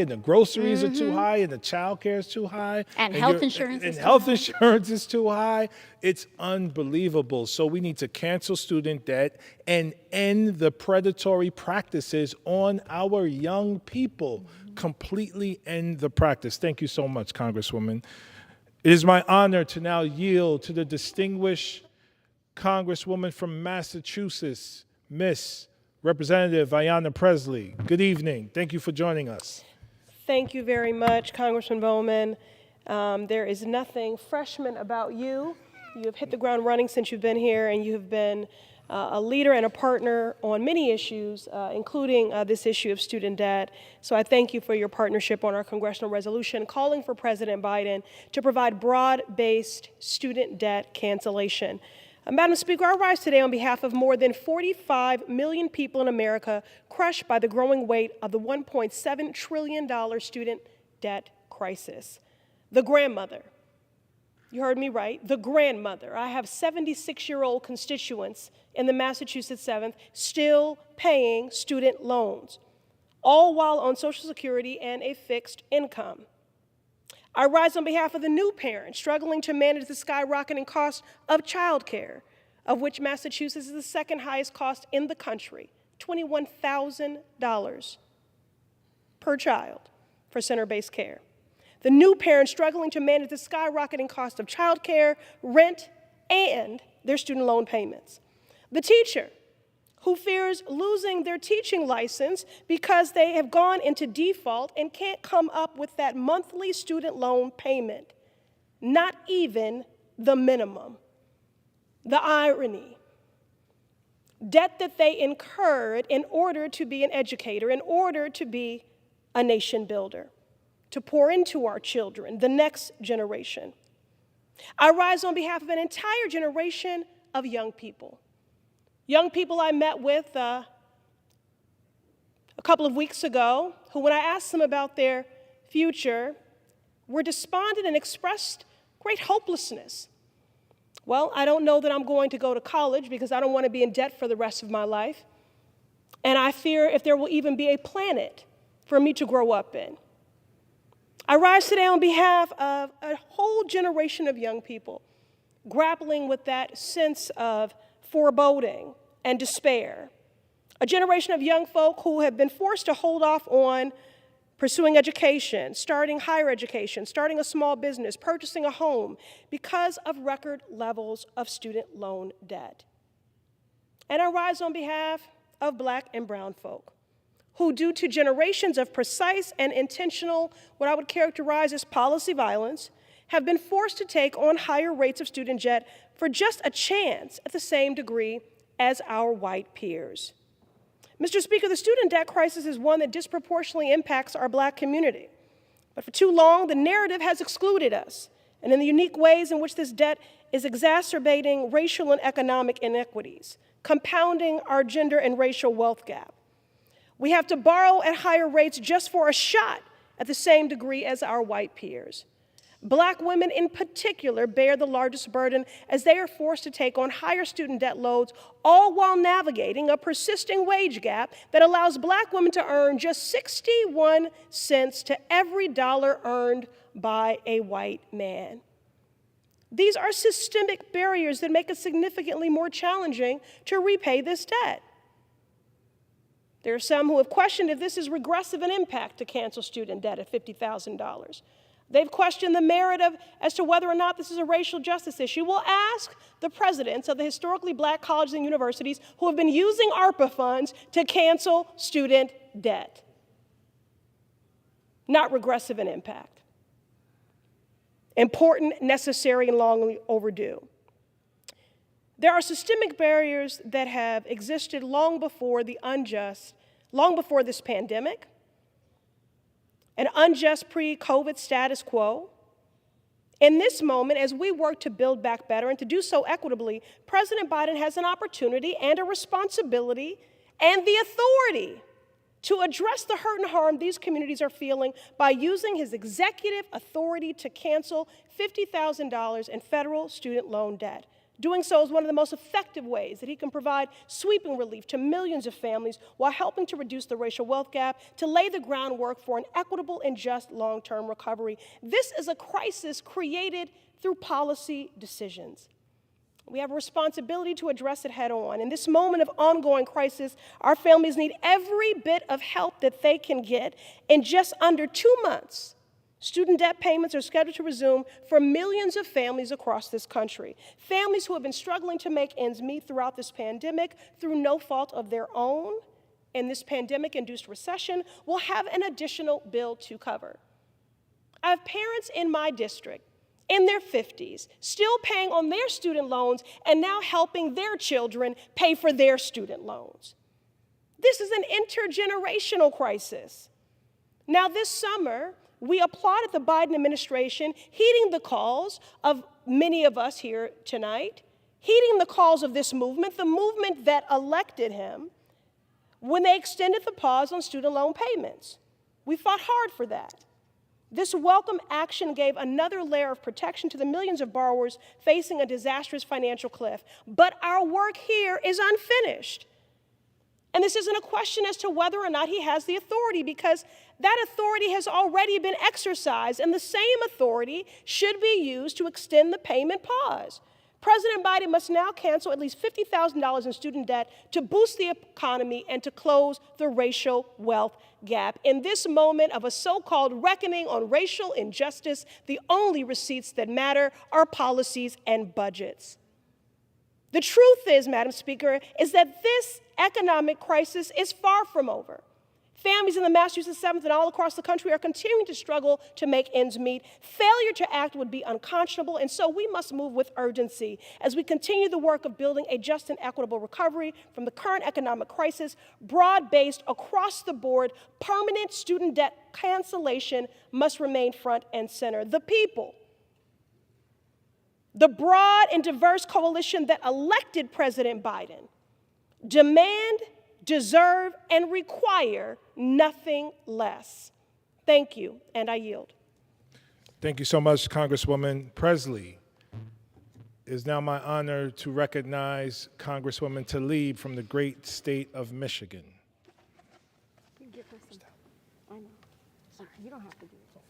and the groceries are too high, and the child care is too high, and health insurance is too health high. insurance is too high. It's unbelievable. So we need to cancel student debt and end the predatory practices on our young people. Completely end the practice. Thank you so much, Congresswoman. It is my honor to now yield to the distinguished Congresswoman from Massachusetts, Miss Representative Ayanna Pressley. Good evening. Thank you for joining us. Thank you very much, Congressman Bowman. There is nothing freshman about you. You have hit the ground running since you've been here, and you have been a leader and a partner on many issues, including this issue of student debt. So I thank you for your partnership on our congressional resolution calling for President Biden to provide broad-based student debt cancellation. Madam Speaker, I rise today on behalf of more than 45 million people in America crushed by the growing weight of the $1.7 trillion student debt crisis. The grandmother, you heard me right, the grandmother. I have 76-year-old constituents in the Massachusetts 7th still paying student loans, all while on Social Security and a fixed income. I rise on behalf of the new parents struggling to manage the skyrocketing cost of childcare, of which Massachusetts is the second highest cost in the country, $21,000 per child for center-based care. The new parents struggling to manage the skyrocketing cost of childcare, rent, and their student loan payments. The teacher who fears losing their teaching license because they have gone into default and can't come up with that monthly student loan payment, not even the minimum. The irony, debt that they incurred in order to be an educator, in order to be a nation builder, to pour into our children, the next generation. I rise on behalf of an entire generation of young people. Young people I met with a couple of weeks ago, who, when I asked them about their future, were despondent and expressed great hopelessness. Well, I don't know that I'm going to go to college because I don't want to be in debt for the rest of my life. And I fear if there will even be a planet for me to grow up in. I rise today on behalf of a whole generation of young people grappling with that sense of foreboding and despair. A generation of young folk who have been forced to hold off on pursuing education, starting higher education, starting a small business, purchasing a home because of record levels of student loan debt. And I rise on behalf of Black and brown folk who, due to generations of precise and intentional, what I would characterize as policy violence, have been forced to take on higher rates of student debt for just a chance at the same degree as our white peers. Mr. Speaker, the student debt crisis is one that disproportionately impacts our Black community. But for too long, the narrative has excluded us, and in the unique ways in which this debt is exacerbating racial and economic inequities, compounding our gender and racial wealth gap. We have to borrow at higher rates just for a shot at the same degree as our white peers. Black women in particular bear the largest burden as they are forced to take on higher student debt loads, all while navigating a persisting wage gap that allows Black women to earn just 61 cents to every dollar earned by a white man. These are systemic barriers that make it significantly more challenging to repay this debt. There are some who have questioned if this is regressive in impact to cancel student debt at $50,000. They've questioned the merit of as to whether or not this is a racial justice issue. We'll ask the presidents of the historically Black colleges and universities who have been using ARPA funds to cancel student debt. Not regressive in impact. Important, necessary, and long overdue. There are systemic barriers that have existed long before this pandemic. An unjust pre-COVID status quo. In this moment, as we work to build back better and to do so equitably, President Biden has an opportunity and a responsibility and the authority to address the hurt and harm these communities are feeling by using his executive authority to cancel $50,000 in federal student loan debt. Doing so is one of the most effective ways that he can provide sweeping relief to millions of families while helping to reduce the racial wealth gap, to lay the groundwork for an equitable and just long-term recovery. This is a crisis created through policy decisions. We have a responsibility to address it head on. In this moment of ongoing crisis, our families need every bit of help that they can get. In just under 2 months, student debt payments are scheduled to resume for millions of families across this country. Families who have been struggling to make ends meet throughout this pandemic through no fault of their own, and this pandemic-induced recession will have an additional bill to cover. I have parents in my district in their 50s, still paying on their student loans and now helping their children pay for their student loans. This is an intergenerational crisis. Now, this summer, we applauded the Biden administration heeding the calls of many of us here tonight, heeding the calls of this movement, the movement that elected him, when they extended the pause on student loan payments. We fought hard for that. This welcome action gave another layer of protection to the millions of borrowers facing a disastrous financial cliff. But our work here is unfinished. And this isn't a question as to whether or not he has the authority, because that authority has already been exercised, and the same authority should be used to extend the payment pause. President Biden must now cancel at least $50,000 in student debt to boost the economy and to close the racial wealth gap. In this moment of a so-called reckoning on racial injustice, the only receipts that matter are policies and budgets. The truth is, Madam Speaker, is that this economic crisis is far from over. Families in the Massachusetts 7th and all across the country are continuing to struggle to make ends meet. Failure to act would be unconscionable, and so we must move with urgency as we continue the work of building a just and equitable recovery from the current economic crisis, broad-based, across the board. Permanent student debt cancellation must remain front and center. The people, the broad and diverse coalition that elected President Biden, demand, deserve, and require nothing less. Thank you, and I yield. Thank you so much, Congresswoman Pressley. It is now my honor to recognize Congresswoman Tlaib from the great state of Michigan. You give her some. I know. You don't have to do it.